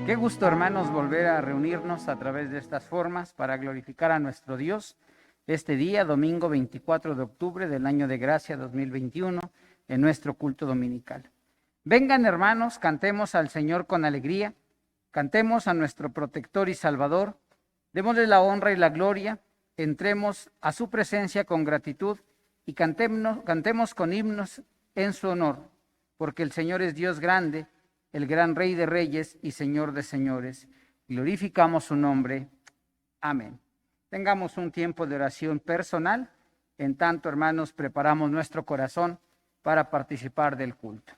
Qué gusto, hermanos, volver a reunirnos a través de estas formas para glorificar a nuestro Dios este día, domingo 24 de octubre del año de gracia 2021, en nuestro culto dominical. Vengan, hermanos, cantemos al Señor con alegría, cantemos a nuestro protector y salvador, démosle la honra y la gloria, entremos a su presencia con gratitud y cantemos con himnos en su honor, porque el Señor es Dios grande, el gran Rey de Reyes y Señor de Señores. Glorificamos su nombre. Amén. Tengamos un tiempo de oración personal. En tanto, hermanos, preparamos nuestro corazón para participar del culto.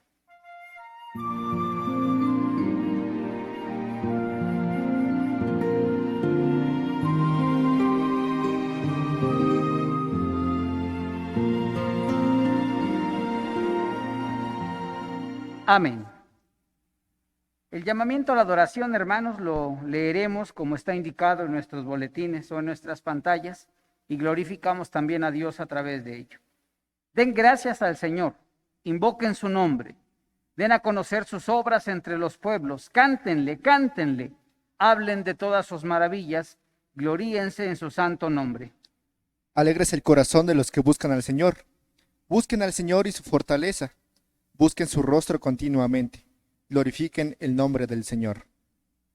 Amén. El llamamiento a la adoración, hermanos, lo leeremos como está indicado en nuestros boletines o en nuestras pantallas y glorificamos también a Dios a través de ello. Den gracias al Señor, invoquen su nombre, den a conocer sus obras entre los pueblos, cántenle, cántenle, hablen de todas sus maravillas, gloríense en su santo nombre. Alegres el corazón de los que buscan al Señor. Busquen al Señor y su fortaleza. Busquen su rostro continuamente. Glorifiquen el nombre del Señor.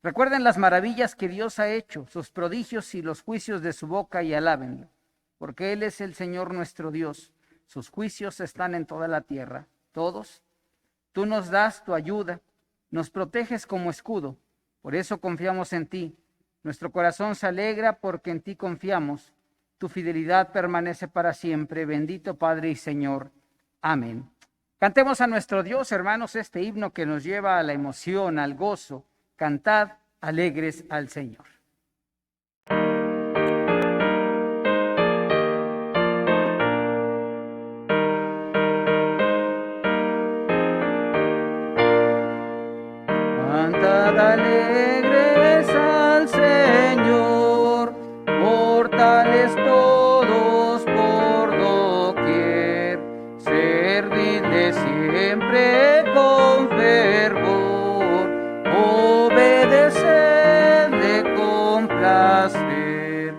Recuerden las maravillas que Dios ha hecho, sus prodigios y los juicios de su boca y alábenlo, porque Él es el Señor nuestro Dios. Sus juicios están en toda la tierra. Todos. Tú nos das tu ayuda, nos proteges como escudo. Por eso confiamos en ti. Nuestro corazón se alegra porque en ti confiamos. Tu fidelidad permanece para siempre. Bendito Padre y Señor. Amén. Cantemos a nuestro Dios, hermanos, este himno que nos lleva a la emoción, al gozo. Cantad alegres al Señor. Cantad alegres al Señor, mortales todos por doquier, servidle siempre con fervor, obedecedle con placer,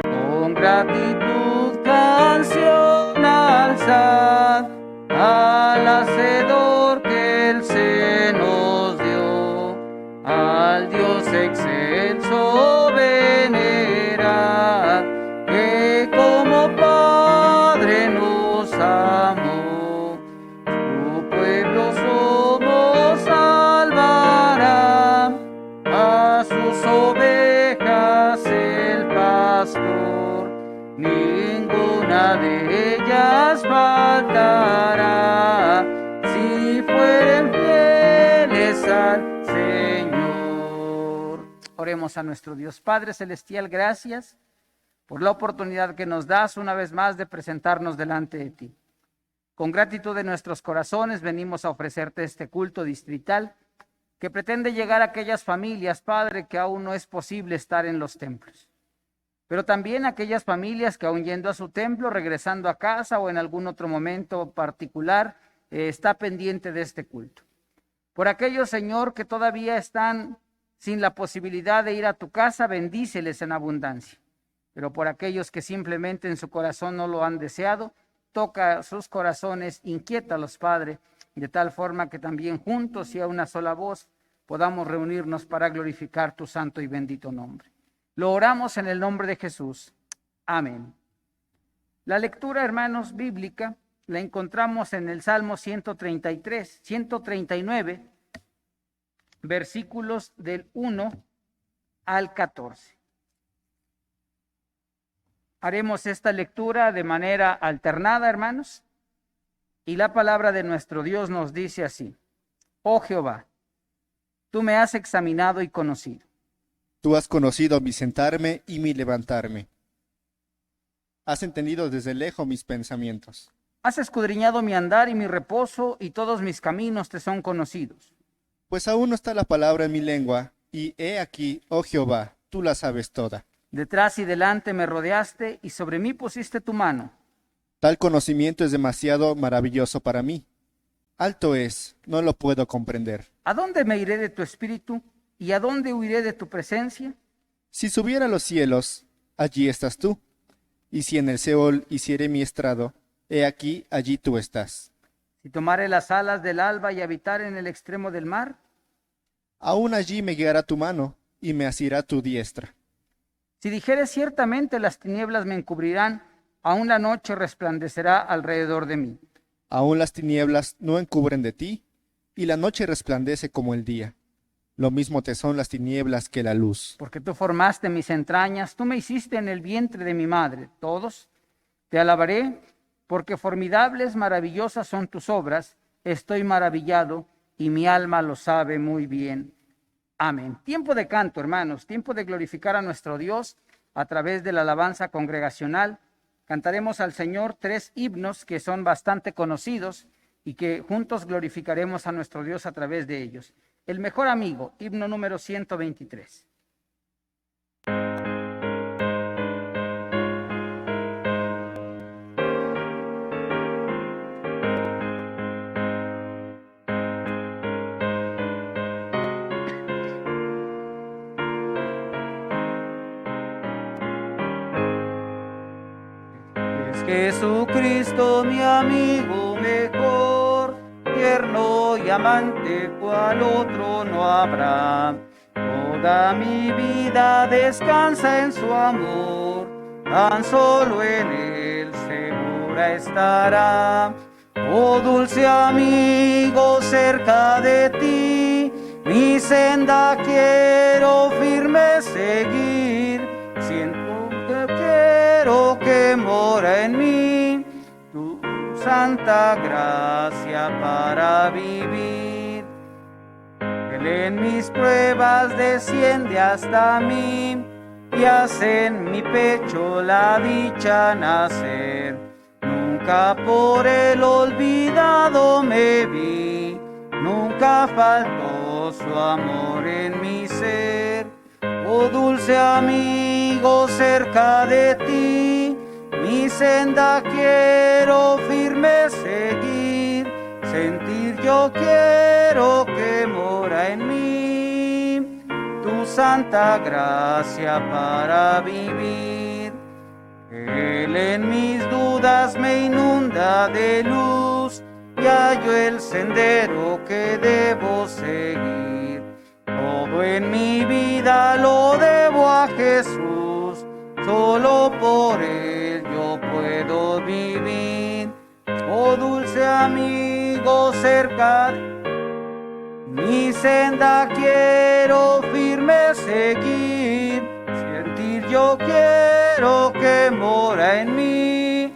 con gratitud canción alzad al Hacedor que el se nos dio, al Dios excelso venerad, que como Padre nos amó, su pueblo somos, salvará, a sus ovejas el pastor, ninguna de ellas faltará, si fueren fieles al Señor. Oremos a nuestro Dios. Padre celestial, gracias por la oportunidad que nos das una vez más de presentarnos delante de ti. Con gratitud de nuestros corazones venimos a ofrecerte este culto distrital que pretende llegar a aquellas familias, Padre, que aún no es posible estar en los templos. Pero también a aquellas familias que aún yendo a su templo, regresando a casa o en algún otro momento particular, está pendiente de este culto. Por aquellos, Señor, que todavía están sin la posibilidad de ir a tu casa, bendíceles en abundancia. Pero por aquellos que simplemente en su corazón no lo han deseado, toca sus corazones, inquiétalos, Padre, de tal forma que también juntos y a una sola voz podamos reunirnos para glorificar tu santo y bendito nombre. Lo oramos en el nombre de Jesús. Amén. La lectura, hermanos, bíblica la encontramos en el Salmo 139, versículos del 1 al 14. Haremos esta lectura de manera alternada, hermanos, y la palabra de nuestro Dios nos dice así: Oh Jehová, tú me has examinado y conocido. Tú has conocido mi sentarme y mi levantarme. Has entendido desde lejos mis pensamientos. Has escudriñado mi andar y mi reposo, y todos mis caminos te son conocidos. Pues aún no está la palabra en mi lengua, y he aquí, oh Jehová, tú la sabes toda. Detrás y delante me rodeaste, y sobre mí pusiste tu mano. Tal conocimiento es demasiado maravilloso para mí. Alto es, no lo puedo comprender. ¿A dónde me iré de tu espíritu? ¿Y a dónde huiré de tu presencia? Si subiera a los cielos, allí estás tú. Y si en el Seol hiciere mi estrado, he aquí, allí tú estás. Si tomare las alas del alba y habitar en el extremo del mar, Aún allí me guiará tu mano, y me asirá tu diestra. si dijere ciertamente las tinieblas me encubrirán, aún la noche resplandecerá alrededor de mí. Aún las tinieblas no encubren de ti, y la noche resplandece como el día. Lo mismo te son las tinieblas que la luz. Porque tú formaste mis entrañas, tú me hiciste en el vientre de mi madre. Todos te alabaré, porque formidables, maravillosas son tus obras. Estoy maravillado y mi alma lo sabe muy bien. Amén. Tiempo de canto, hermanos, tiempo de glorificar a nuestro Dios a través de la alabanza congregacional. Cantaremos al Señor 3 himnos que son bastante conocidos y que juntos glorificaremos a nuestro Dios a través de ellos. El mejor amigo, himno número 123. Es Jesucristo mi amigo mejor, tierno y amante, cual otro no habrá. Toda mi vida descansa en su amor, tan solo en él segura estará. Oh dulce amigo, cerca de ti, mi senda quiero firme seguir. Siento que quiero que mora en mí tu santa gracia para vivir. Él en mis pruebas desciende hasta mí y hace en mi pecho la dicha nacer. Nunca por él olvidado me vi, nunca faltó su amor en mi ser. Oh dulce amigo, cerca de ti, mi senda quiero firme seguir. Sentir yo quiero que mora en mí tu santa gracia para vivir. Él en mis dudas me inunda de luz y hallo el sendero que debo seguir. Todo en mi vida lo debo a Jesús, solo por él yo puedo vivir. Oh dulce amigo, cerca de mi senda quiero firme seguir. Sentir yo quiero que mora en mí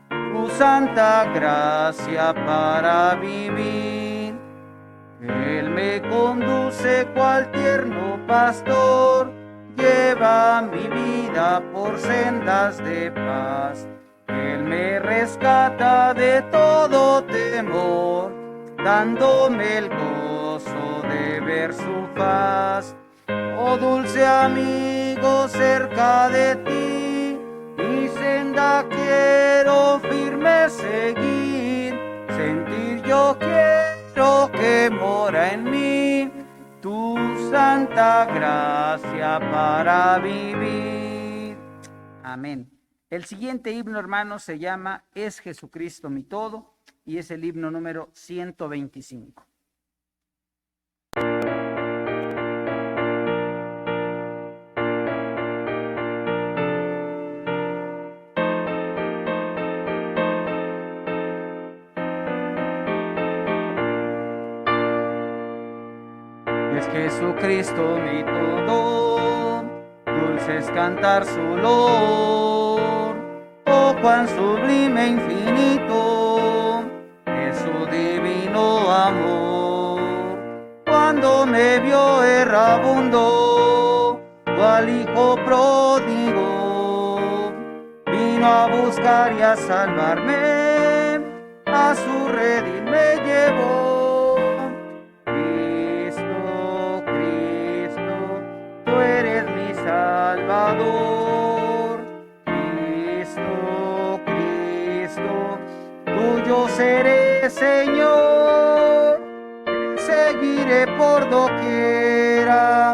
tu santa gracia para vivir. Él me conduce cual tierno pastor, lleva mi vida por sendas de paz. Él me rescata de todo temor, dándome el gozo de ver su faz. Oh dulce amigo, cerca de ti, mi senda quiero firme seguir. Sentir yo quiero que mora en mí tu santa gracia para vivir. Amén. El siguiente himno, hermanos, se llama Es Jesucristo mi todo y es el himno número 125. Es Jesucristo mi todo, dulce es cantar su olor. Oh, cuán sublime infinito es su divino amor. Cuando me vio errabundo, cual hijo pródigo, vino a buscar y a salvarme, a su redil me llevó. Salvador, Cristo, tuyo seré, Señor, seguiré por doquiera.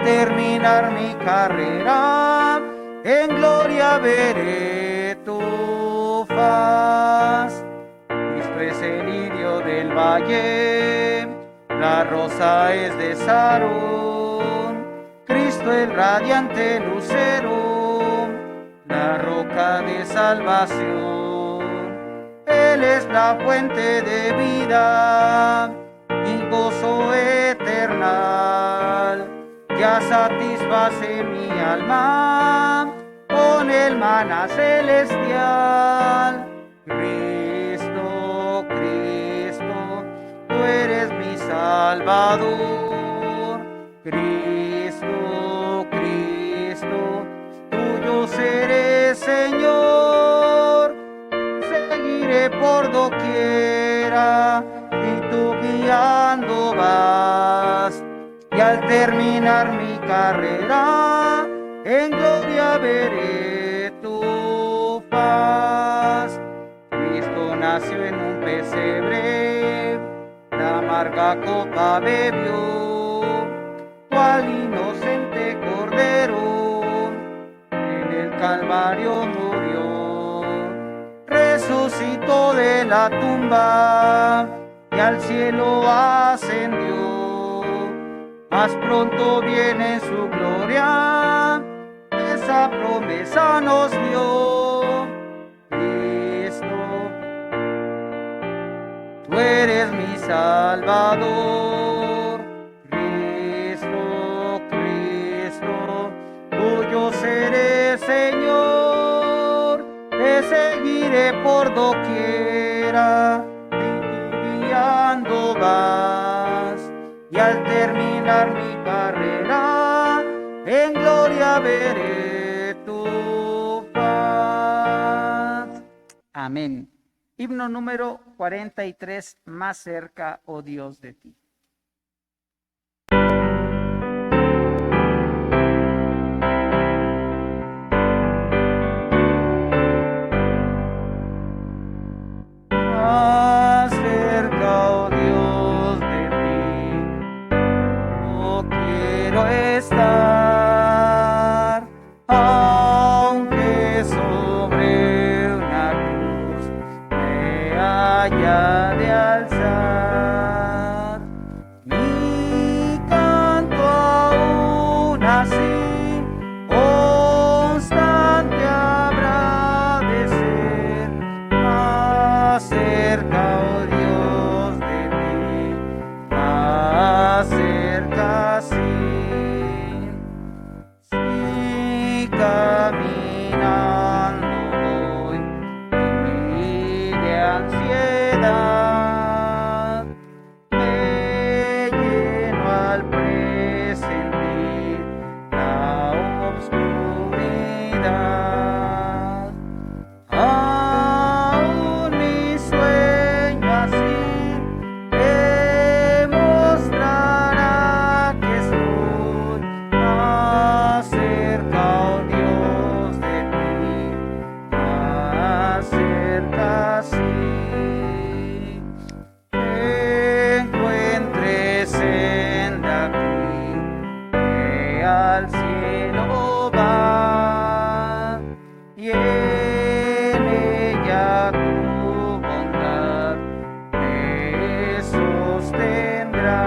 terminar mi carrera, en gloria veré tu faz. Cristo es el lirio del valle, la rosa es de Sarón. Cristo el radiante lucero, la roca de salvación. Él es la fuente de vida y gozo eternal. Ya satisface mi alma con el maná celestial. Cristo, Cristo, tú eres mi Salvador. Cristo, Cristo, tuyo seré, Señor. Seguiré por doquiera y tú guiando vas. Y al terminar mi carrera, en gloria veré tu paz. Cristo nació en un pesebre, la amarga copa bebió, cual inocente cordero, en el Calvario murió. Resucitó de la tumba y al cielo ascendió. Más pronto viene su gloria, esa promesa nos dio. Cristo, tú eres mi Salvador. Cristo, Cristo, tuyo seré, Señor. Te seguiré por doquiera y tú guiando vas. Y al terminar mi carrera, en gloria veré tu paz. Amén. Himno número 43, más cerca, oh Dios, de ti. Más cerca, oh Dios, de ti, no quiero estar, aunque sobre una cruz me haya de alzar. Mi canto aún así, constante habrá de ser, más cerca, oh Dios, de ti, más cerca sí. Si caminando voy y de ansiedad me lleno al presentir la obscuridad, aún mi sueño así demostrará que estoy más cerca, oh Dios, de ti, más cerca sí. Encuentre senda aquí que al cielo va, y en ella tu bondad me sostendrá.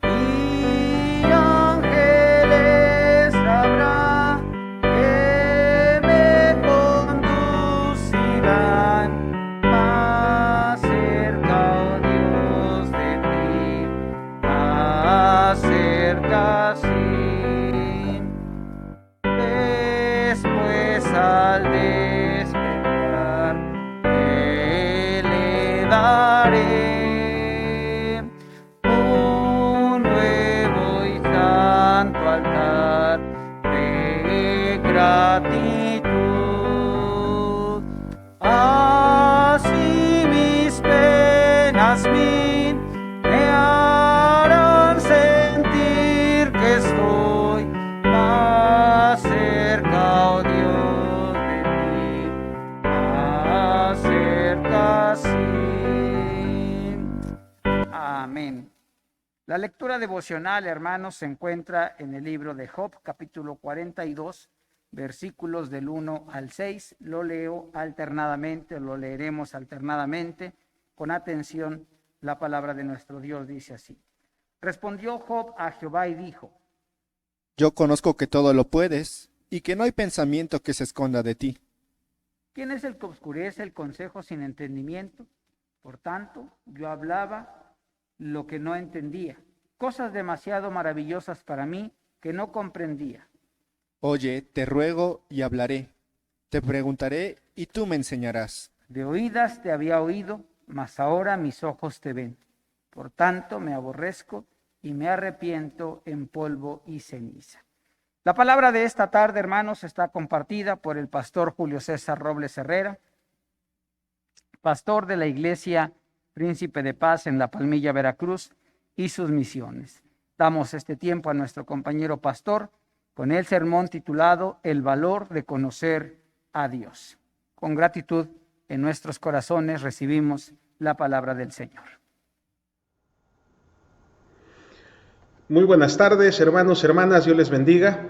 Y ángeles habrá que me conducirán, más cerca, oh Dios, de ti, más cerca sí. Después al despertar te elevaré un nuevo y santo altar de gratitud. Así mis penas mil me harán sentir que estoy más cerca, oh Dios, de ti, más cerca sí. Amén. La lectura devocional, hermanos, se encuentra en el libro de Job, capítulo 42, versículos del 1 al 6. Lo leo alternadamente, lo leeremos alternadamente. Con atención, la palabra de nuestro Dios dice así. Respondió Job a Jehová y dijo: Yo conozco que todo lo puedes y que no hay pensamiento que se esconda de ti. ¿Quién es el que oscurece el consejo sin entendimiento? Por tanto, yo hablaba lo que no entendía, cosas demasiado maravillosas para mí que no comprendía. Oye, te ruego y hablaré. Te preguntaré y tú me enseñarás. De oídas te había oído, mas ahora mis ojos te ven. Por tanto, me aborrezco y me arrepiento en polvo y ceniza. La palabra de esta tarde, hermanos, está compartida por el pastor Julio César Robles Herrera, pastor de la Iglesia Príncipe de Paz en La Palmilla, Veracruz, y sus misiones. Damos este tiempo a nuestro compañero pastor con el sermón titulado El valor de conocer a Dios. Con gratitud en nuestros corazones recibimos la palabra del Señor. Muy buenas tardes, hermanos, hermanas, Dios les bendiga.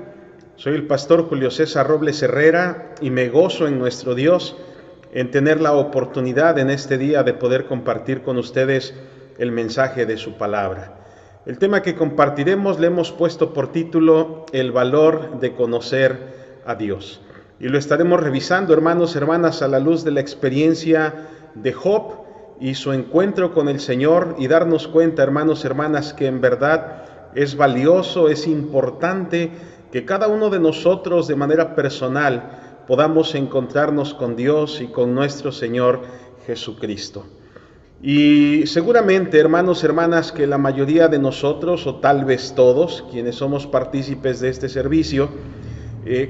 Soy el pastor Julio César Robles Herrera y me gozo en nuestro Dios en tener la oportunidad en este día de poder compartir con ustedes el mensaje de su palabra. El tema que compartiremos le hemos puesto por título El valor de conocer a Dios. Y lo estaremos revisando, hermanos, hermanas, a la luz de la experiencia de Job y su encuentro con el Señor y darnos cuenta, hermanos, hermanas, que en verdad es valioso, es importante que cada uno de nosotros de manera personal podamos encontrarnos con Dios y con nuestro Señor Jesucristo. Y seguramente, hermanos, hermanas, que la mayoría de nosotros, o tal vez todos, quienes somos partícipes de este servicio,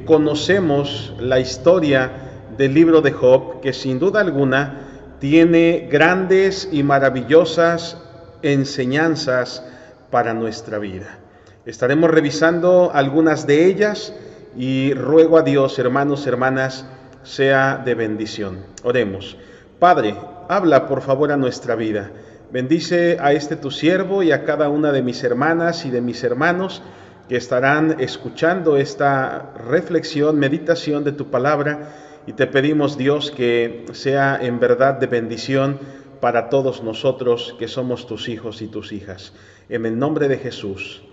conocemos la historia del libro de Job, que sin duda alguna tiene grandes y maravillosas enseñanzas para nuestra vida. Estaremos revisando algunas de ellas y ruego a Dios, hermanos, hermanas, sea de bendición. Oremos. Padre, habla por favor a nuestra vida. Bendice a este tu siervo y a cada una de mis hermanas y de mis hermanos que estarán escuchando esta reflexión, meditación de tu palabra, y te pedimos, Dios, que sea en verdad de bendición para todos nosotros que somos tus hijos y tus hijas. En el nombre de Jesús.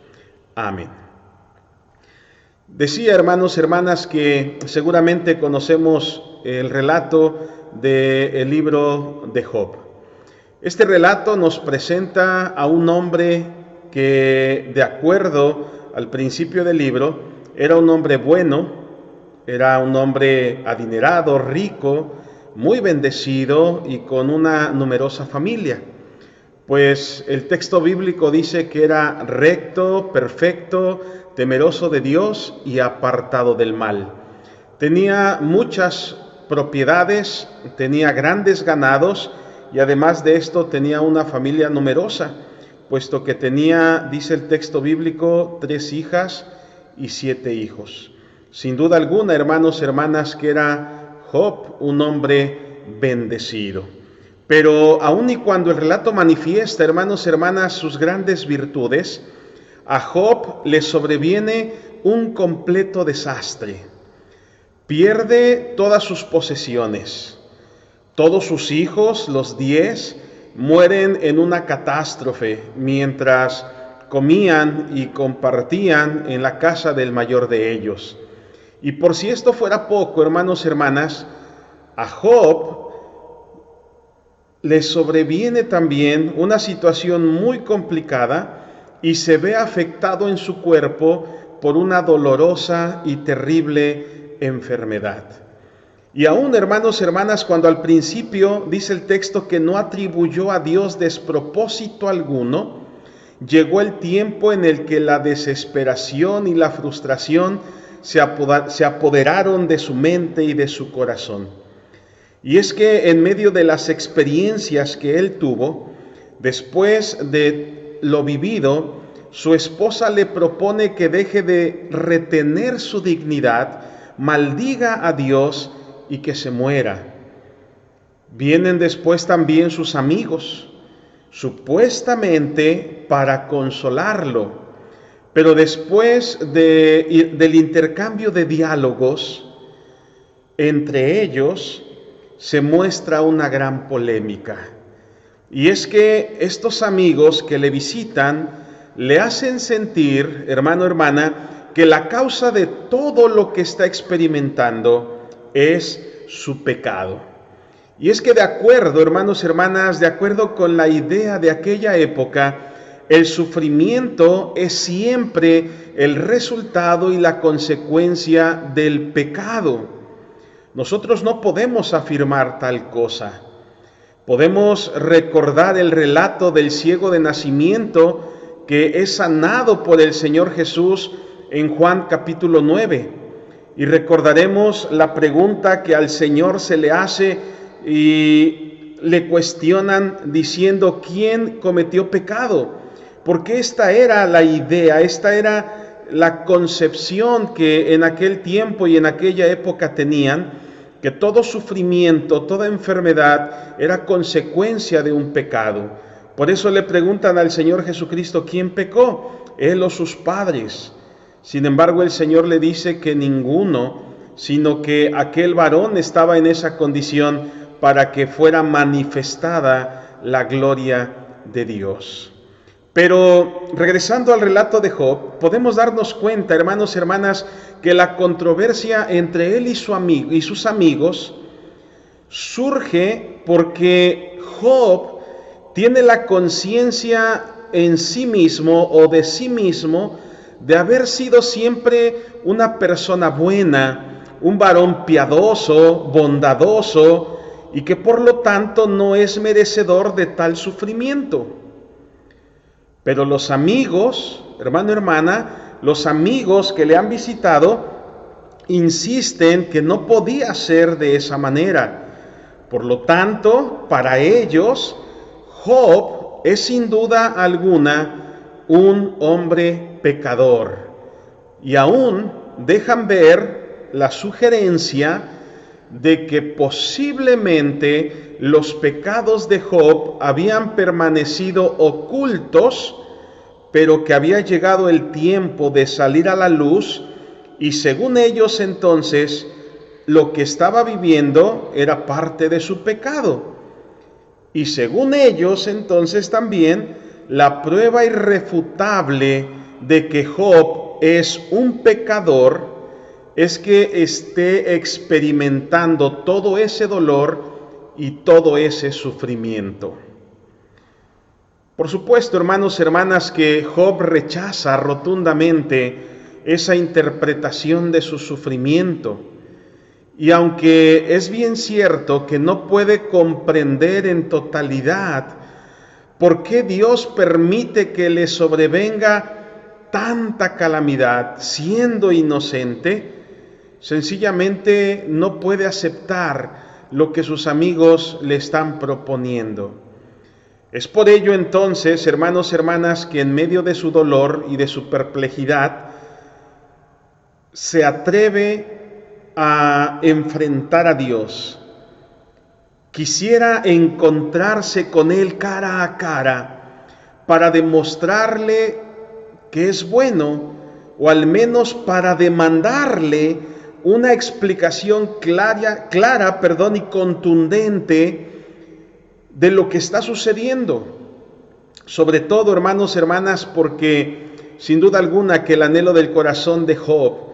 Amén. Decía, hermanos, hermanas, que seguramente conocemos el relato del libro de Job. Este relato nos presenta a un hombre que, de acuerdo al principio del libro, era un hombre bueno, era un hombre adinerado, rico, muy bendecido y con una numerosa familia. Pues el texto bíblico dice que era recto, perfecto, temeroso de Dios y apartado del mal. Tenía muchas propiedades, tenía grandes ganados y además de esto tenía una familia numerosa, puesto que tenía, dice el texto bíblico, 3 hijas y 7 hijos. Sin duda alguna, hermanos, hermanas, que era Job un hombre bendecido. Pero aun y cuando el relato manifiesta, hermanos, hermanas, sus grandes virtudes, a Job le sobreviene un completo desastre. Pierde todas sus posesiones. Todos sus hijos, los 10, mueren en una catástrofe mientras comían y compartían en la casa del mayor de ellos. Y por si esto fuera poco, hermanos, hermanas, a Job le sobreviene también una situación muy complicada y se ve afectado en su cuerpo por una dolorosa y terrible enfermedad. Y aún, hermanos, hermanas, cuando al principio dice el texto que no atribuyó a Dios despropósito alguno, llegó el tiempo en el que la desesperación y la frustración se apoderaron de su mente y de su corazón. Y es que en medio de las experiencias que él tuvo, después de lo vivido, su esposa le propone que deje de retener su dignidad, maldiga a Dios y que se muera. Vienen después también sus amigos supuestamente para consolarlo. Pero después del intercambio de diálogos entre ellos, se muestra una gran polémica. Y es que estos amigos que le visitan le hacen sentir, hermano, hermana, que la causa de todo lo que está experimentando es su pecado. Y es que de acuerdo, hermanos, hermanas, de acuerdo con la idea de aquella época, el sufrimiento es siempre el resultado y la consecuencia del pecado. Nosotros no podemos afirmar tal cosa. Podemos recordar el relato del ciego de nacimiento que es sanado por el Señor Jesús en Juan capítulo 9. Y recordaremos la pregunta que al Señor se le hace y le cuestionan diciendo: ¿quién cometió pecado? Porque esta era la idea, esta era la concepción que en aquel tiempo y en aquella época tenían, que todo sufrimiento, toda enfermedad era consecuencia de un pecado. Por eso le preguntan al Señor Jesucristo: ¿quién pecó? ¿Él o sus padres? Sin embargo, el Señor le dice que ninguno, sino que aquel varón estaba en esa condición para que fuera manifestada la gloria de Dios. Pero regresando al relato de Job, podemos darnos cuenta, hermanos y hermanas, que la controversia entre él y sus amigos surge porque Job tiene la conciencia en sí mismo o de sí mismo de haber sido siempre una persona buena, un varón piadoso, bondadoso, y que por lo tanto no es merecedor de tal sufrimiento. Pero los amigos, hermano, hermana, los amigos que le han visitado insisten que no podía ser de esa manera. Por lo tanto, para ellos, Job es sin duda alguna un hombre pecador. Y aún dejan ver la sugerencia de que posiblemente los pecados de Job habían permanecido ocultos, pero que había llegado el tiempo de salir a la luz, y según ellos entonces, lo que estaba viviendo era parte de su pecado. Y según ellos entonces también, la prueba irrefutable de que Job es un pecador es que esté experimentando todo ese dolor y todo ese sufrimiento. Por supuesto, hermanos y hermanas, que Job rechaza rotundamente esa interpretación de su sufrimiento. Y aunque es bien cierto que no puede comprender en totalidad por qué Dios permite que le sobrevenga tanta calamidad siendo inocente, sencillamente no puede aceptar lo que sus amigos le están proponiendo. Es por ello entonces, hermanos y hermanas, que en medio de su dolor y de su perplejidad, se atreve a enfrentar a Dios. Quisiera encontrarse con Él cara a cara para demostrarle que es bueno, o al menos para demandarle una explicación clara, y contundente de lo que está sucediendo. Sobre todo, hermanos y hermanas, porque sin duda alguna que el anhelo del corazón de Job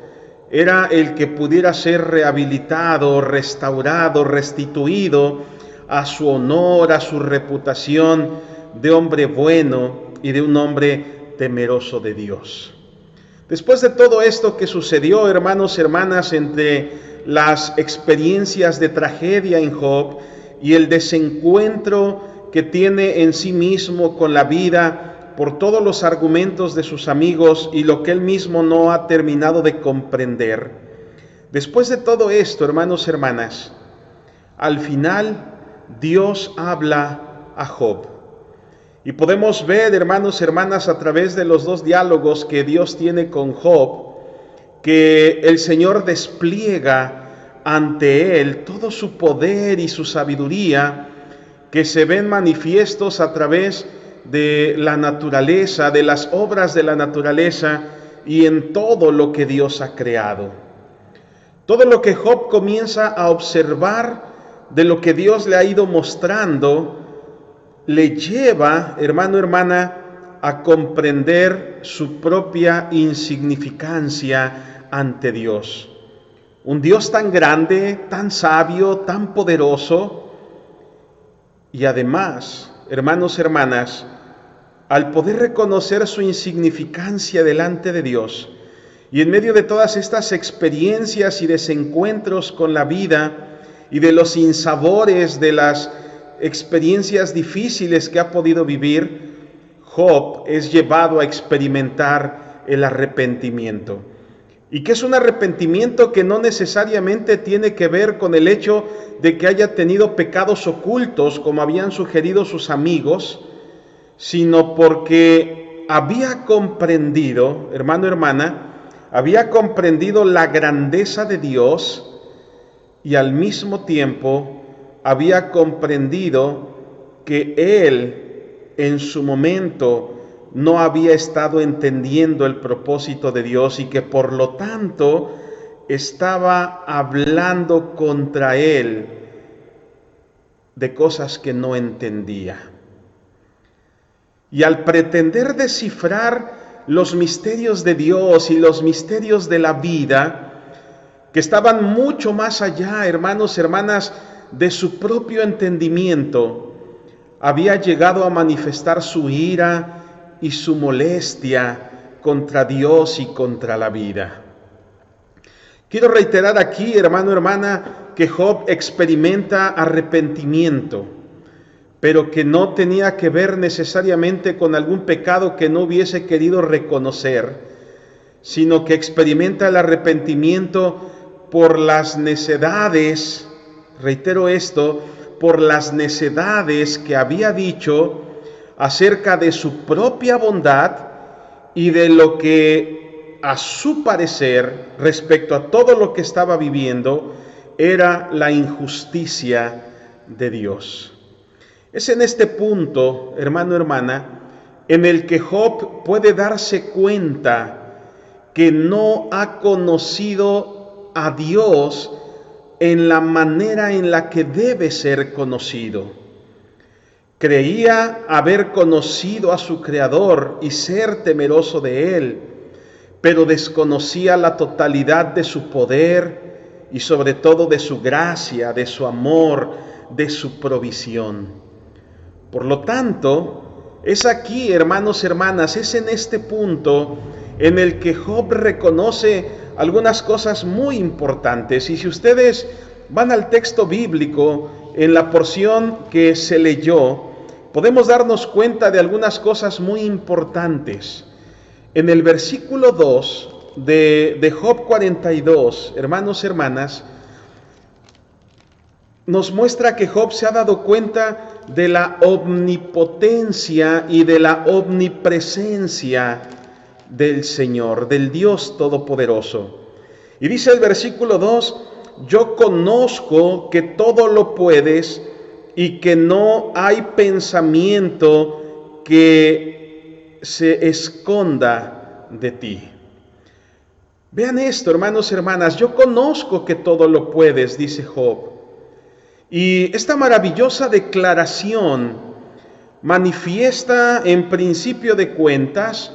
era el que pudiera ser rehabilitado, restaurado, restituido a su honor, a su reputación de hombre bueno y de un hombre temeroso de Dios. Después de todo esto que sucedió, hermanos y hermanas, entre las experiencias de tragedia en Job y el desencuentro que tiene en sí mismo con la vida por todos los argumentos de sus amigos y lo que él mismo no ha terminado de comprender, después de todo esto, hermanos y hermanas, al final Dios habla a Job. Y podemos ver, hermanos y hermanas, a través de los dos diálogos que Dios tiene con Job, que el Señor despliega ante él todo su poder y su sabiduría, que se ven manifiestos a través de la naturaleza, de las obras de la naturaleza y en todo lo que Dios ha creado. Todo lo que Job comienza a observar de lo que Dios le ha ido mostrando, le lleva, hermano, hermana, a comprender su propia insignificancia ante Dios. Un Dios tan grande, tan sabio, tan poderoso, y además, hermanos, hermanas, al poder reconocer su insignificancia delante de Dios, y en medio de todas estas experiencias y desencuentros con la vida, y de los sinsabores de las experiencias difíciles que ha podido vivir, Job es llevado a experimentar el arrepentimiento. Y que es un arrepentimiento que no necesariamente tiene que ver con el hecho de que haya tenido pecados ocultos, como habían sugerido sus amigos, sino porque había comprendido, hermano, hermana, había comprendido la grandeza de Dios y al mismo tiempo había comprendido que él en su momento no había estado entendiendo el propósito de Dios y que por lo tanto estaba hablando contra él de cosas que no entendía. Y al pretender descifrar los misterios de Dios y los misterios de la vida, que estaban mucho más allá, hermanos, hermanas, de su propio entendimiento, había llegado a manifestar su ira y su molestia contra Dios y contra la vida. Quiero reiterar aquí, hermano, hermana, que Job experimenta arrepentimiento, pero que no tenía que ver necesariamente con algún pecado que no hubiese querido reconocer, sino que experimenta el arrepentimiento por las necedades, reitero esto, por las necedades que había dicho acerca de su propia bondad y de lo que a su parecer, respecto a todo lo que estaba viviendo, era la injusticia de Dios. Es en este punto, hermano, hermana, en el que Job puede darse cuenta que no ha conocido a Dios en la manera en la que debe ser conocido. Creía haber conocido a su Creador y ser temeroso de Él, pero desconocía la totalidad de su poder y sobre todo de su gracia, de su amor, de su provisión. Por lo tanto, es aquí, hermanos, hermanas, es en este punto en el que Job reconoce algunas cosas muy importantes. Y si ustedes van al texto bíblico, en la porción que se leyó, podemos darnos cuenta de algunas cosas muy importantes. En el versículo 2 de Job 42, hermanos, hermanas, nos muestra que Job se ha dado cuenta de la omnipotencia y de la omnipresencia del Señor, del Dios Todopoderoso. Y dice el versículo 2, yo conozco que todo lo puedes y que no hay pensamiento que se esconda de ti. Vean esto, hermanos, hermanas, yo conozco que todo lo puedes, dice Job. Y esta maravillosa declaración manifiesta en principio de cuentas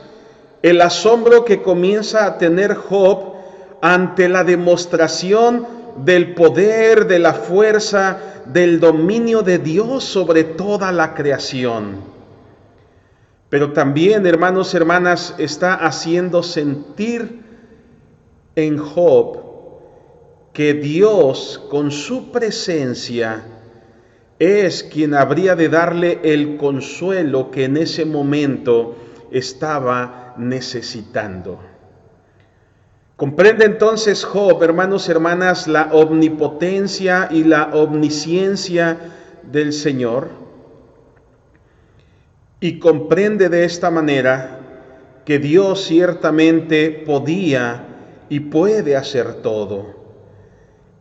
el asombro que comienza a tener Job ante la demostración del poder, de la fuerza, del dominio de Dios sobre toda la creación. Pero también, hermanos, hermanas, está haciendo sentir en Job que Dios, con su presencia, es quien habría de darle el consuelo que en ese momento estaba necesitando. Comprende entonces Job, hermanos, hermanas, la omnipotencia y la omnisciencia del Señor, y comprende de esta manera que Dios ciertamente podía y puede hacer todo,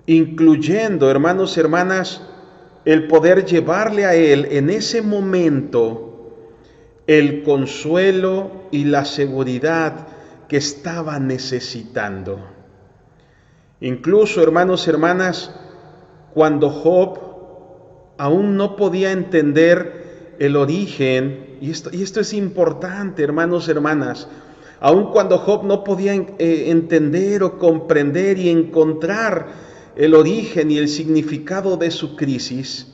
incluyendo, hermanos, hermanas, el poder llevarle a él en ese momento el consuelo y la seguridad que estaba necesitando. Incluso, hermanos y hermanas, cuando Job aún no podía entender el origen, y esto es importante, hermanos y hermanas, aun cuando Job no podía entender o comprender y encontrar el origen y el significado de su crisis,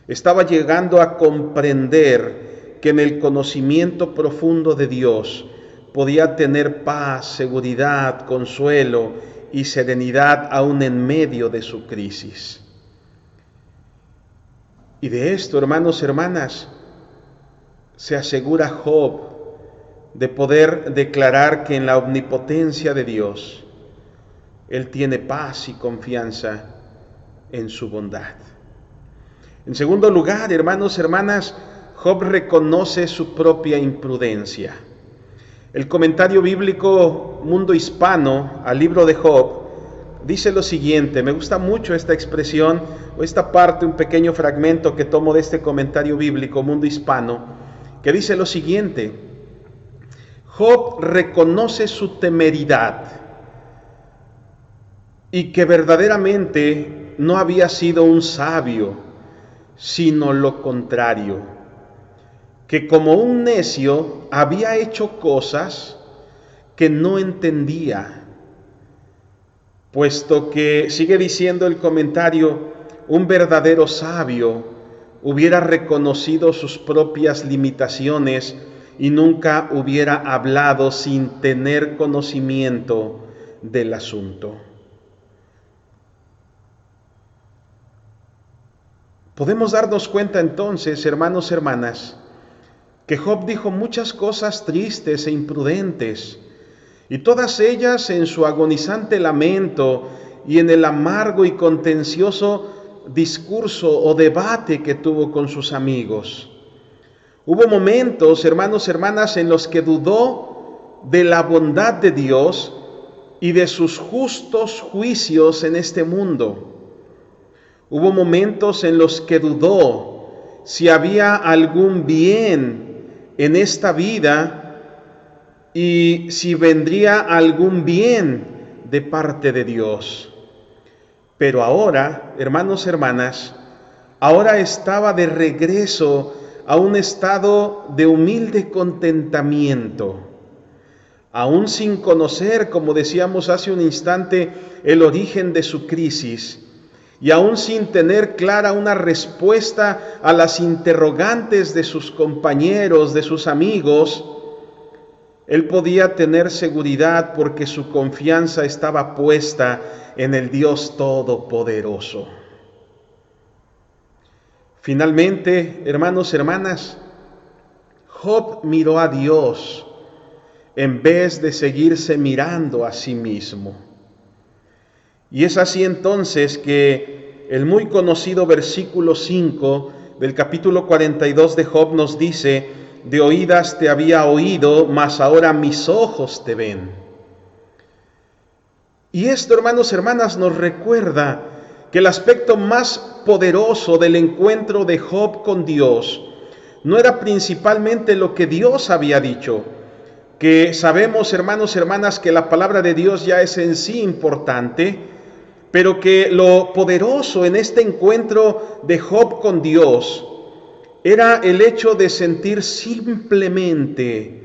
estaba llegando a comprender que en el conocimiento profundo de Dios podía tener paz, seguridad, consuelo y serenidad aún en medio de su crisis. Y de esto, hermanos y hermanas, se asegura Job de poder declarar que en la omnipotencia de Dios, Él tiene paz y confianza en su bondad. En segundo lugar, hermanos y hermanas, Job reconoce su propia imprudencia. El comentario bíblico Mundo Hispano al libro de Job dice lo siguiente, me gusta mucho esta expresión, o esta parte, un pequeño fragmento que tomo de este comentario bíblico Mundo Hispano, que dice lo siguiente: Job reconoce su temeridad y que verdaderamente no había sido un sabio, sino lo contrario, que como un necio había hecho cosas que no entendía, puesto que, sigue diciendo el comentario, un verdadero sabio hubiera reconocido sus propias limitaciones y nunca hubiera hablado sin tener conocimiento del asunto. Podemos darnos cuenta entonces, hermanos y hermanas, que Job dijo muchas cosas tristes e imprudentes, y todas ellas en su agonizante lamento y en el amargo y contencioso discurso o debate que tuvo con sus amigos. Hubo momentos, hermanos y hermanas, en los que dudó de la bondad de Dios y de sus justos juicios en este mundo. Hubo momentos en los que dudó si había algún bien en esta vida y si vendría algún bien de parte de Dios. Pero ahora, hermanos y hermanas, ahora estaba de regreso a un estado de humilde contentamiento, aún sin conocer, como decíamos hace un instante, el origen de su crisis, y aún sin tener clara una respuesta a las interrogantes de sus compañeros, de sus amigos, él podía tener seguridad porque su confianza estaba puesta en el Dios Todopoderoso. Finalmente, hermanos y hermanas, Job miró a Dios en vez de seguirse mirando a sí mismo. Y es así entonces que el muy conocido versículo 5 del capítulo 42 de Job nos dice: de oídas te había oído, mas ahora mis ojos te ven. Y esto, hermanos y hermanas, nos recuerda que el aspecto más poderoso del encuentro de Job con Dios no era principalmente lo que Dios había dicho, que sabemos, hermanos y hermanas, que la palabra de Dios ya es en sí importante, pero que lo poderoso en este encuentro de Job con Dios era el hecho de sentir simplemente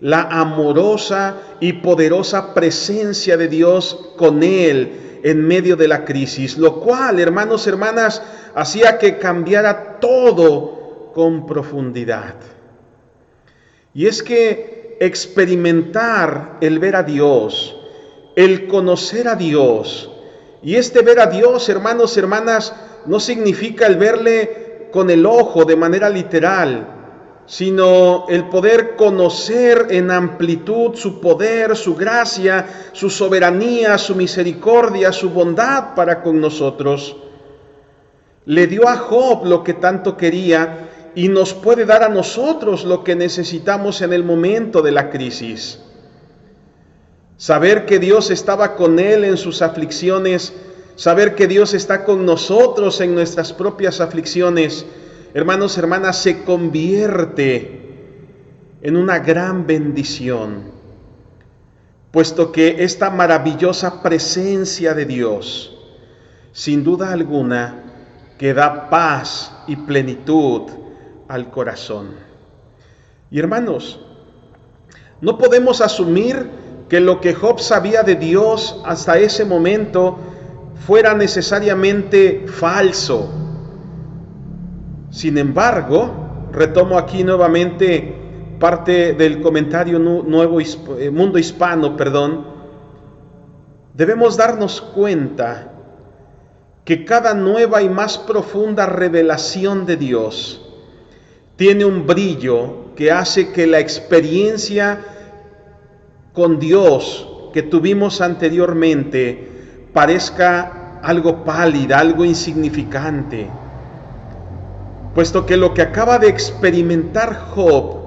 la amorosa y poderosa presencia de Dios con él en medio de la crisis, lo cual, hermanos y hermanas, hacía que cambiara todo con profundidad. Y es que experimentar el ver a Dios, el conocer a Dios, y este ver a Dios, hermanos y hermanas, no significa el verle con el ojo de manera literal, sino el poder conocer en amplitud su poder, su gracia, su soberanía, su misericordia, su bondad para con nosotros. Le dio a Job lo que tanto quería y nos puede dar a nosotros lo que necesitamos en el momento de la crisis. Saber que Dios estaba con él en sus aflicciones saber que Dios está con nosotros en nuestras propias aflicciones, hermanos, hermanas, se convierte en una gran bendición, puesto que esta maravillosa presencia de Dios, sin duda alguna, que da paz y plenitud al corazón. Y hermanos, no podemos asumir que lo que Job sabía de Dios hasta ese momento fuera necesariamente falso. Sin embargo, retomo aquí nuevamente parte del comentario Mundo Hispano, debemos darnos cuenta que cada nueva y más profunda revelación de Dios tiene un brillo que hace que la experiencia con Dios que tuvimos anteriormente parezca algo pálida, algo insignificante, puesto que lo que acaba de experimentar Job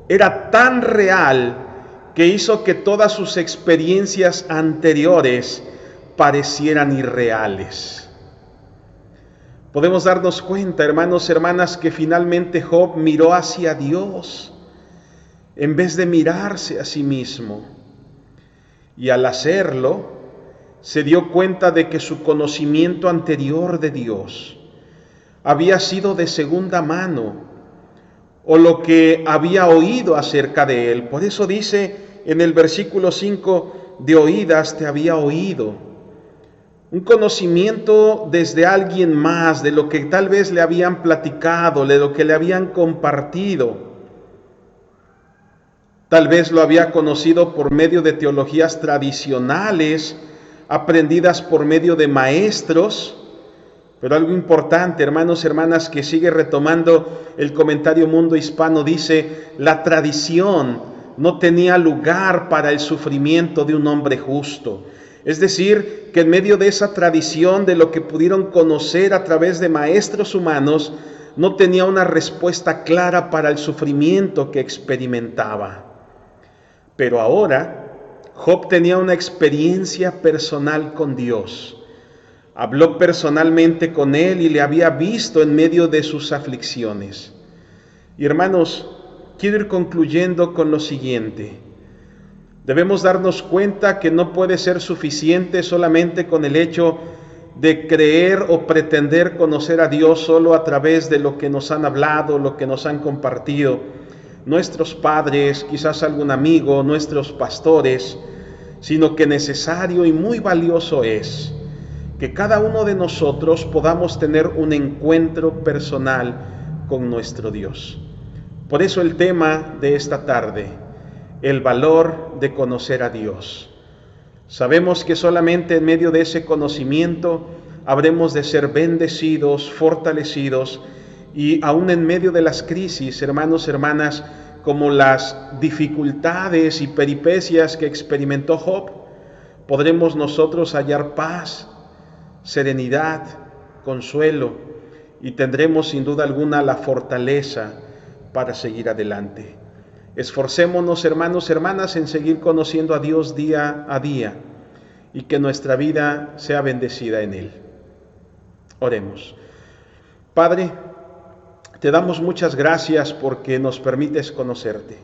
era tan real que hizo que todas sus experiencias anteriores parecieran irreales. Podemos darnos cuenta, hermanos, hermanas, que finalmente Job miró hacia Dios en vez de mirarse a sí mismo. Y al hacerlo, se dio cuenta de que su conocimiento anterior de Dios había sido de segunda mano, o lo que había oído acerca de él. Por eso dice en el versículo 5, de oídas te había oído. Un conocimiento desde alguien más, de lo que tal vez le habían platicado, de lo que le habían compartido. Tal vez lo había conocido por medio de teologías tradicionales, aprendidas por medio de maestros. Pero algo importante, hermanos, hermanas, que sigue retomando el comentario Mundo Hispano, dice: la tradición no tenía lugar para el sufrimiento de un hombre justo. Es decir, que en medio de esa tradición, de lo que pudieron conocer a través de maestros humanos, no tenía una respuesta clara para el sufrimiento que experimentaba. Pero ahora, Job tenía una experiencia personal con Dios. Habló personalmente con él y le había visto en medio de sus aflicciones. Y hermanos, quiero ir concluyendo con lo siguiente. Debemos darnos cuenta que no puede ser suficiente solamente con el hecho de creer o pretender conocer a Dios solo a través de lo que nos han hablado, lo que nos han compartido nuestros padres, quizás algún amigo, nuestros pastores, sino que necesario y muy valioso es que cada uno de nosotros podamos tener un encuentro personal con nuestro Dios. Por eso el tema de esta tarde, el valor de conocer a Dios. Sabemos que solamente en medio de ese conocimiento habremos de ser bendecidos, fortalecidos, y aún en medio de las crisis, hermanos, hermanas, como las dificultades y peripecias que experimentó Job, podremos nosotros hallar paz, serenidad, consuelo, y tendremos sin duda alguna la fortaleza para seguir adelante. Esforcémonos, hermanos, hermanas, en seguir conociendo a Dios día a día y que nuestra vida sea bendecida en Él. Oremos. Padre, te damos muchas gracias porque nos permites conocerte.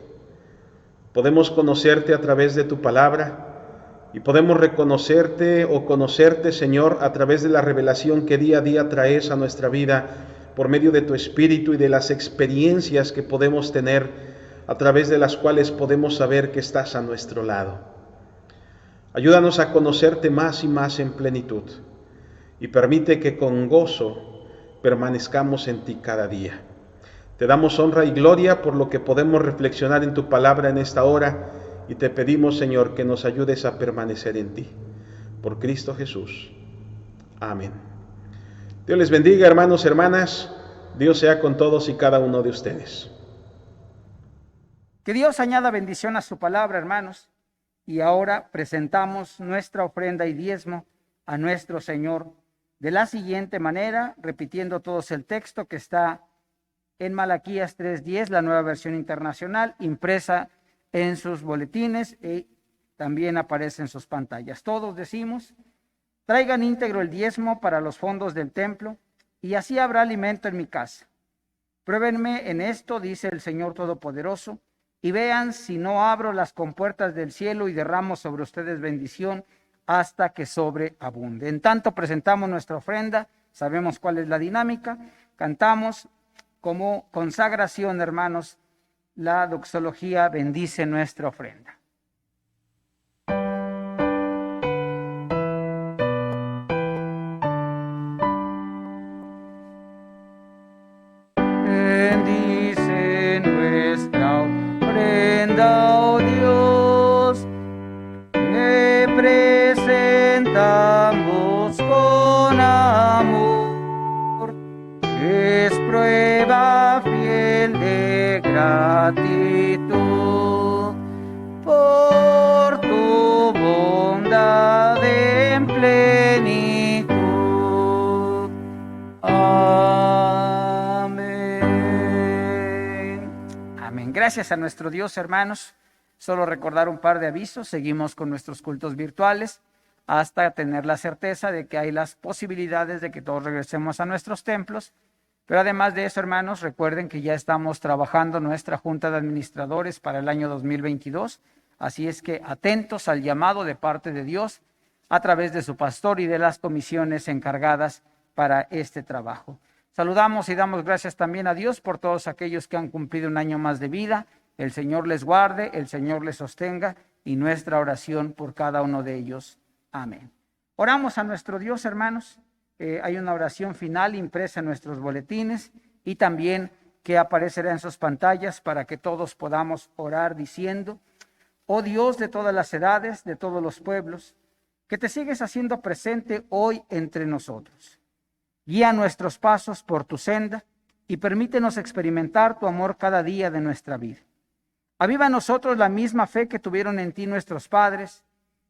Podemos conocerte a través de tu palabra y podemos reconocerte o conocerte, Señor, a través de la revelación que día a día traes a nuestra vida por medio de tu Espíritu y de las experiencias que podemos tener, a través de las cuales podemos saber que estás a nuestro lado. Ayúdanos a conocerte más y más en plenitud y permite que con gozo permanezcamos en ti cada día. Te damos honra y gloria por lo que podemos reflexionar en tu palabra en esta hora y te pedimos, Señor, que nos ayudes a permanecer en ti. Por Cristo Jesús. Amén. Dios les bendiga, hermanos, hermanas. Dios sea con todos y cada uno de ustedes. Que Dios añada bendición a su palabra, hermanos. Y ahora presentamos nuestra ofrenda y diezmo a nuestro Señor de la siguiente manera, repitiendo todos el texto que está en Malaquías 3:10, la Nueva Versión Internacional, impresa en sus boletines y también aparece en sus pantallas. Todos decimos: Traigan íntegro el diezmo para los fondos del templo, y así habrá alimento en mi casa. Pruébenme en esto, dice el Señor Todopoderoso, y vean si no abro las compuertas del cielo y derramo sobre ustedes bendición hasta que sobreabunde. En tanto presentamos nuestra ofrenda, sabemos cuál es la dinámica, cantamos como consagración, hermanos, la doxología bendice nuestra ofrenda. Bendice nuestra ofrenda, oh Dios, que presentamos con amor, que es prueba fiel de gratitud por tu bondad en plenitud. Amén. Gracias a nuestro Dios, hermanos. Solo recordar un par de avisos. Seguimos con nuestros cultos virtuales hasta tener la certeza de que hay las posibilidades de que todos regresemos a nuestros templos. Pero además de eso, hermanos, recuerden que ya estamos trabajando nuestra Junta de Administradores para el año 2022. Así es que atentos al llamado de parte de Dios a través de su pastor y de las comisiones encargadas para este trabajo. Saludamos y damos gracias también a Dios por todos aquellos que han cumplido un año más de vida. El Señor les guarde, el Señor les sostenga, y nuestra oración por cada uno de ellos. Amén. Oramos a nuestro Dios, hermanos. Hay una oración final impresa en nuestros boletines y también que aparecerá en sus pantallas para que todos podamos orar diciendo: oh Dios de todas las edades, de todos los pueblos, que te sigues haciendo presente hoy entre nosotros. Guía nuestros pasos por tu senda y permítenos experimentar tu amor cada día de nuestra vida. Aviva en nosotros la misma fe que tuvieron en ti nuestros padres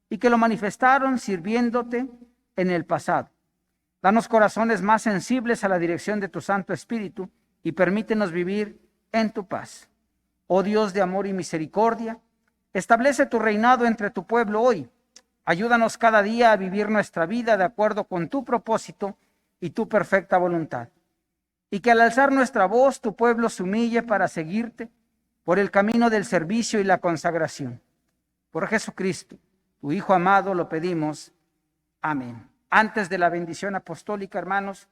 y que lo manifestaron sirviéndote en el pasado. Danos corazones más sensibles a la dirección de tu Santo Espíritu y permítenos vivir en tu paz. Oh Dios de amor y misericordia, establece tu reinado entre tu pueblo hoy. Ayúdanos cada día a vivir nuestra vida de acuerdo con tu propósito y tu perfecta voluntad. Y que al alzar nuestra voz, tu pueblo se humille para seguirte por el camino del servicio y la consagración. Por Jesucristo, tu Hijo amado, lo pedimos. Amén. Antes de la bendición apostólica, hermanos,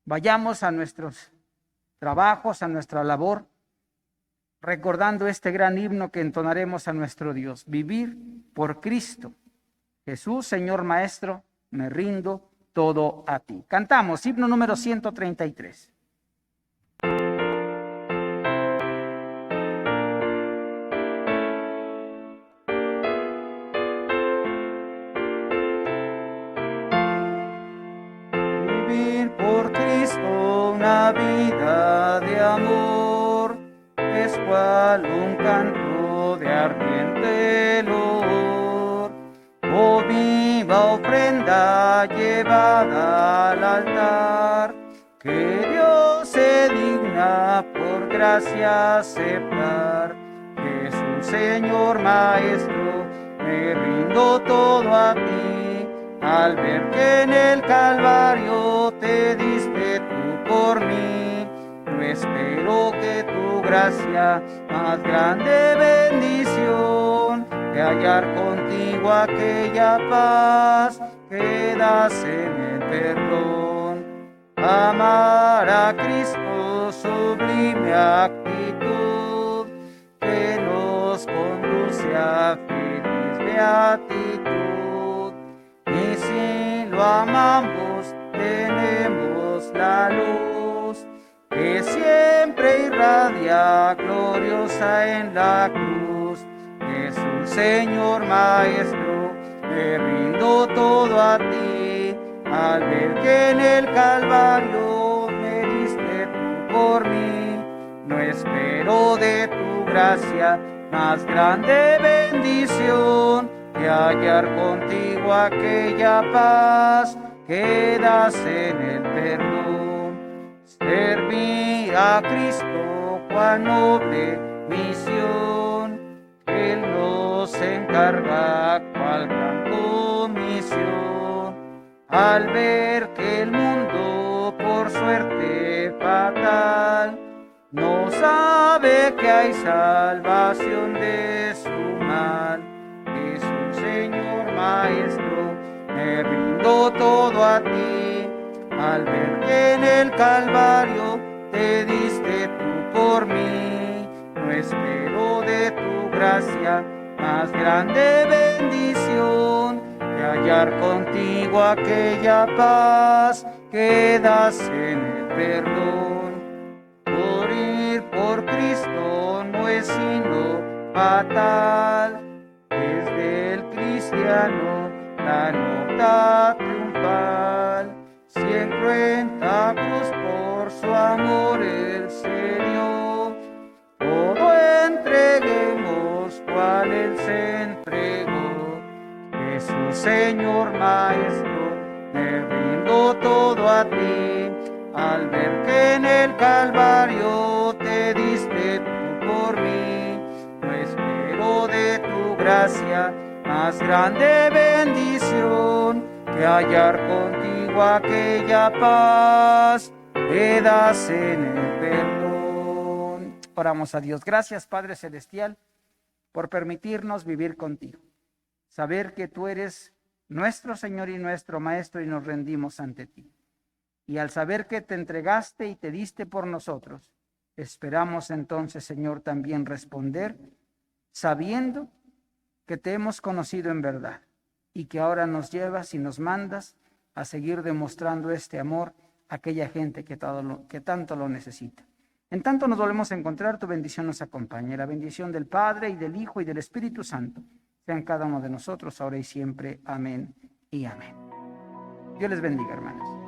vayamos a nuestros trabajos, a nuestra labor, recordando este gran himno que entonaremos a nuestro Dios. Vivir por Cristo. Jesús, Señor Maestro, me rindo todo a ti. Cantamos himno número 133. Vivir por Cristo una vida de amor es cual un canto de ardiente loor. Oh viva ofrenda llevada al altar, que Dios se digna por gracia aceptar. Jesús, Señor Maestro, me rindo todo a ti, al ver que en el Calvario te diste tú por mí. No espero que tu gracia, más grande bendición, de hallar contigo aquella paz que das en el perdón. Amar a Cristo, sublime actitud, que nos conduce a feliz beatitud. Y si lo amamos, tenemos la luz que siempre irradia gloriosa en la cruz. Jesús, Señor Maestro, te rindo todo a ti, al ver que en el Calvario me diste tú por mí. No espero de tu gracia más grande bendición, que hallar contigo aquella paz que das en el perdón. Servir a Cristo, cuán noble misión, Él nos encarga cual gran comisión. al ver que el mundo por suerte fatal no sabe que hay salvación de su mal. Jesús, Señor Maestro, me rindo todo a ti, al ver que en el Calvario te diste tú por mí. No espero de tu gracia más grande bendición, de hallar contigo aquella paz que das en el perdón. Morir por Cristo no es sino fatal, desde el cristiano la nota triunfal. Si en cruenta cruz por su amor él se dio, todo entreguemos cual él se entregó. Jesús, Señor Maestro, me rindo todo a ti, al ver que en el Calvario te diste tú por mí. No espero de tu gracia más grande bendición, que hallar contigo aquella paz que das en el perdón. Oramos a Dios. Gracias, Padre Celestial, por permitirnos vivir contigo. Saber que tú eres nuestro Señor y nuestro Maestro, y nos rendimos ante ti. Y al saber que te entregaste y te diste por nosotros, esperamos entonces, Señor, también responder, sabiendo que te hemos conocido en verdad y que ahora nos llevas y nos mandas a seguir demostrando este amor a aquella gente que tanto lo necesita. En tanto nos volvemos a encontrar, tu bendición nos acompaña. La bendición del Padre y del Hijo y del Espíritu Santo sea en cada uno de nosotros, ahora y siempre. Amén y amén. Dios les bendiga, hermanos.